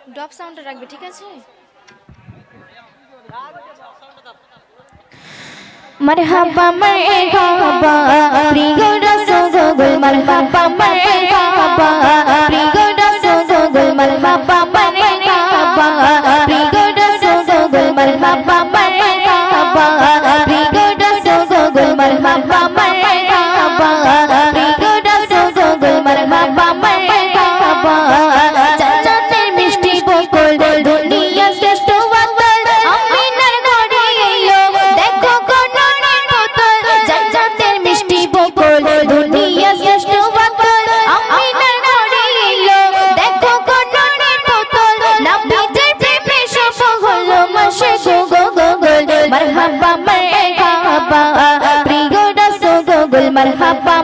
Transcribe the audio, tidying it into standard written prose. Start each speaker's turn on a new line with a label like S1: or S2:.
S1: Drop সাউন্ডটা রাখবে, ঠিক আছে? মারহাবা মারহাবা প্রিয় রাসূল মারহাবা মারহাবা প্রিয় রাসূল মারহাবা মারহাবা প্রিয় রাসূল মারহাবা মারহাবা প্রিয় রাসূল মারহাবা মারহাবা প্রিয় রাসূল মারহাবা মারহাবা জান্নাতের মিষ্টি বকুল দুনিয়া শ্রেষ্ঠ ওয়াতাল আমিনার ঘরে এলো দেখো কোননের বোতল জান্নাতের মিষ্টি বকুল দুনিয়া শ্রেষ্ঠ ওয়াতাল আমিনার ঘরে এলো দেখো কোননের বোতল নবীজির প্রেমে সফল হলো মাশে গো গো গো মারহাবা মারহাবা প্রিয় রাসূল মারহাবা